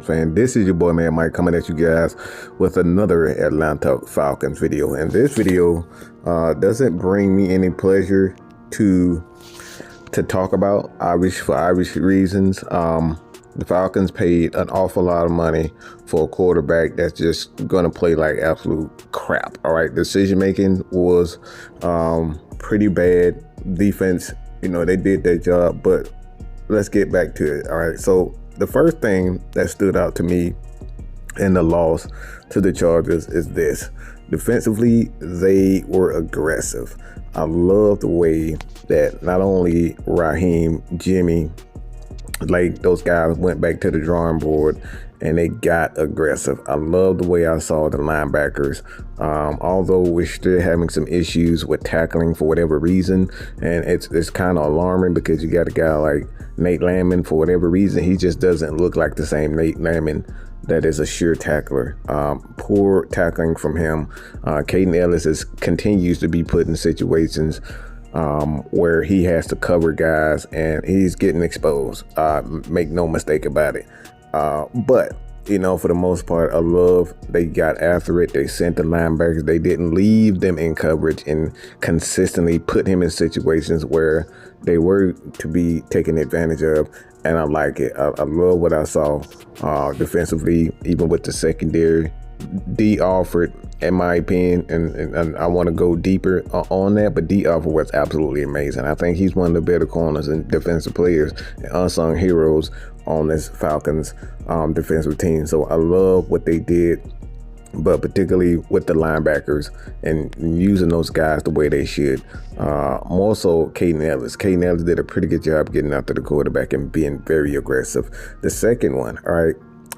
saying? This is your boy, man, Mike, coming at you guys with another Atlanta Falcons video. And this video doesn't bring me any pleasure to talk about, for obvious reasons. The Falcons paid an awful lot of money for a quarterback that's just going to play like absolute crap. All right. Decision making was pretty bad. Defense, they did their job, but let's get back to it. All right. So the first thing that stood out to me in the loss to the Chargers is this. Defensively, they were aggressive. I love the way that not only Raheem, Jimmy Lake, those guys went back to the drawing board and they got aggressive. I love the way I saw the linebackers, although we're still having some issues with tackling for whatever reason. And it's kind of alarming because you got a guy like Nate Landman, for whatever reason, he just doesn't look like the same Nate Landman that is a sure tackler. Poor tackling from him. Caden Ellis continues to be put in situations where he has to cover guys and he's getting exposed. Make no mistake about it. But, for the most part, I love they got after it. They sent the linebackers. They didn't leave them in coverage and consistently put him in situations where they were to be taken advantage of. And I like it. I love what I saw defensively, even with the secondary. D. Alford, in my opinion, and I want to go deeper on that, but D. Alford was absolutely amazing. I think he's one of the better corners and defensive players and unsung heroes on this Falcons defensive team. So I love what they did, but particularly with the linebackers and using those guys the way they should. More so Caden Ellis. Caden Ellis did a pretty good job getting after the quarterback and being very aggressive. The second one, all right,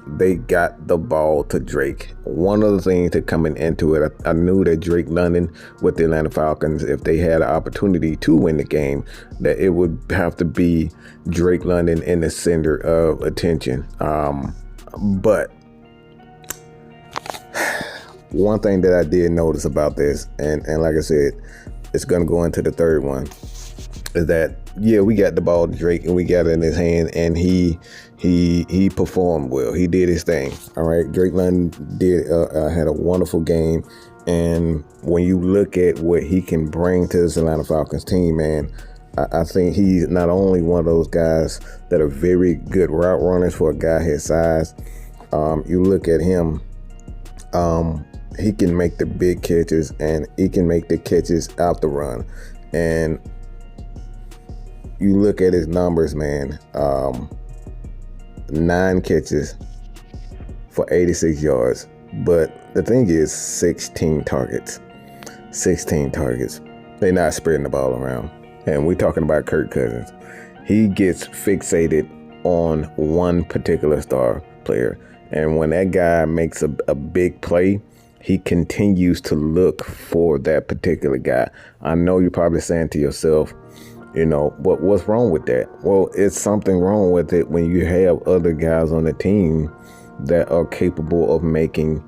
they got the ball to Drake. One of the things that coming into it, I knew that Drake London with the Atlanta Falcons, if they had an opportunity to win the game, that it would have to be Drake London in the center of attention. But one thing that I did notice about this, and like I said, it's going to go into the third one, is that, yeah, we got the ball to Drake and we got it in his hand, and he performed well. He did his thing. All right. Drake London had a wonderful game. And when you look at what he can bring to this Atlanta Falcons team, man, I think he's not only one of those guys that are very good route runners for a guy his size. You look at him, he can make the big catches and he can make the catches out the run. And you look at his numbers, man, 9 catches for 86 yards. But the thing is, 16 targets. 16 targets. They're not spreading the ball around. And we're talking about Kirk Cousins. He gets fixated on one particular star player. And when that guy makes a big play, he continues to look for that particular guy. I know you're probably saying to yourself, what's wrong with that? Well, it's something wrong with it when you have other guys on the team that are capable of making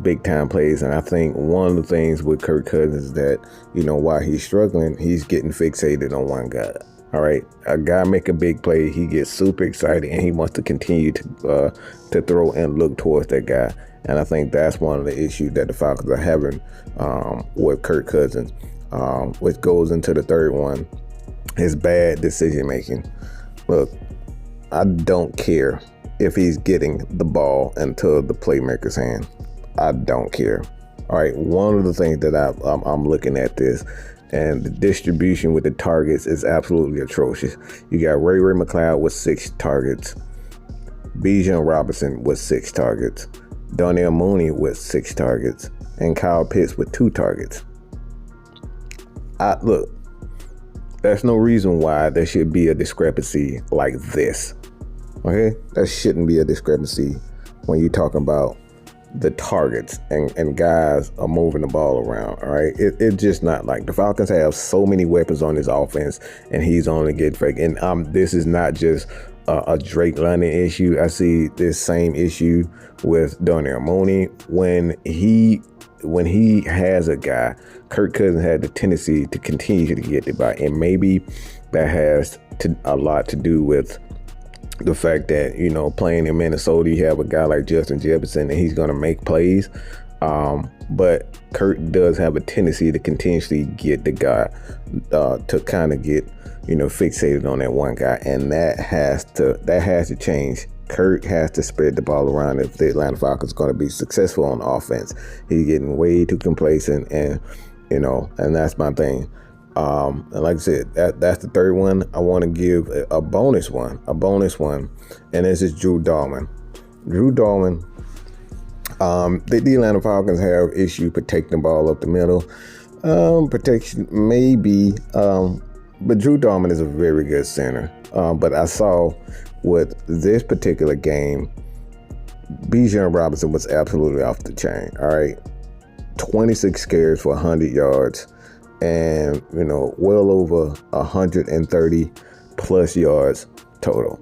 big time plays. And I think one of the things with Kirk Cousins is that, while he's struggling, he's getting fixated on one guy. All right. A guy make a big play, he gets super excited and he wants to continue to throw and look towards that guy. And I think that's one of the issues that the Falcons are having with Kirk Cousins, which goes into the third one. His bad decision making. Look, I don't care if he's getting the ball into the playmaker's hand. I don't care. All right, one of the things that I'm looking at this, and the distribution with the targets is absolutely atrocious. You got Ray McLeod with 6 targets, Bijan Robinson with 6 targets, Darnell Mooney with 6 targets, and Kyle Pitts with 2 targets. Look. There's no reason why there should be a discrepancy like this. Okay? There shouldn't be a discrepancy when you're talking about the targets and guys are moving the ball around. All right? It's just not like the Falcons have so many weapons on this offense and he's only getting fake. And this is not just a Drake London issue. I see this same issue with Darnell Mooney. When he has a guy, Kirk Cousins had the tendency to continue to get it by, and maybe that has a lot to do with the fact that, you know, playing in Minnesota, you have a guy like Justin Jefferson and he's going to make plays. But Kirk does have a tendency to continuously get the guy to kind of get, you know, fixated on that one guy. And that has to change. Kirk has to spread the ball around if the Atlanta Falcons are going to be successful on offense. He's getting way too complacent, and, you know, and that's my thing. And like I said, that's the third one. I want to give a bonus one, and this is Drew Dalman. The Atlanta Falcons have issue protecting the ball up the middle. Protection maybe, but Drew Dalman is a very good center. But I saw with this particular game, Bijan Robinson was absolutely off the chain. All right, 26 carries for 100 yards. And, you know, well over 130 plus yards total.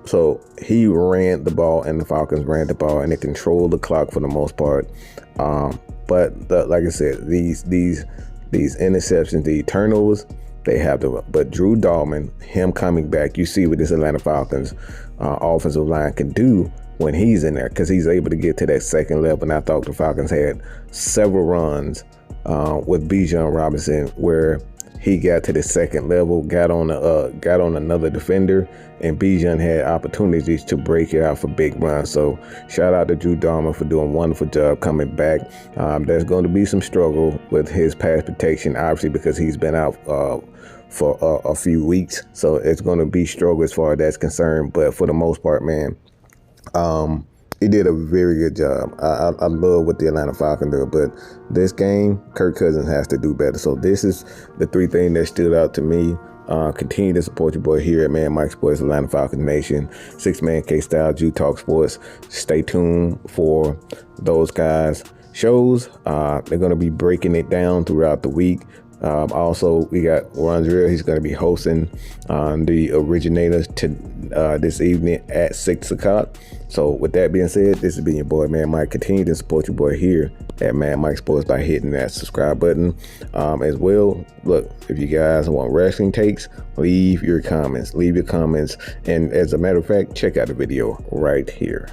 So he ran the ball, and the Falcons ran the ball, and they controlled the clock for the most part. But like I said, these interceptions, the turnovers, they have to. But Drew Dalman, him coming back, you see what this Atlanta Falcons offensive line can do when he's in there, because he's able to get to that second level. And I thought the Falcons had several runs with Bijan Robinson where he got to the second level, got on another defender, and Bijan had opportunities to break it out for big runs. So shout out to Drew Dalman for doing a wonderful job coming back. There's going to be some struggle with his pass protection, obviously, because he's been out for a few weeks. So it's going to be struggle as far as that's concerned. But for the most part, man, he did a very good job. I love what the Atlanta Falcons do, but this game, Kirk Cousins has to do better. So this is the three things that stood out to me. Continue to support your boy here at Man Mike Sports, Atlanta Falcons Nation, 6-Man K-Style, Jew Talk Sports. Stay tuned for those guys' shows. They're going to be breaking it down throughout the week. Also, we got Ronzrell. He's going to be hosting the Originators this evening at 6 o'clock. So with that being said, this has been your boy, Man Mike. Continue to support your boy here at Man Mike Sports by hitting that subscribe button. As well, look, if you guys want wrestling takes, leave your comments. And as a matter of fact, check out the video right here.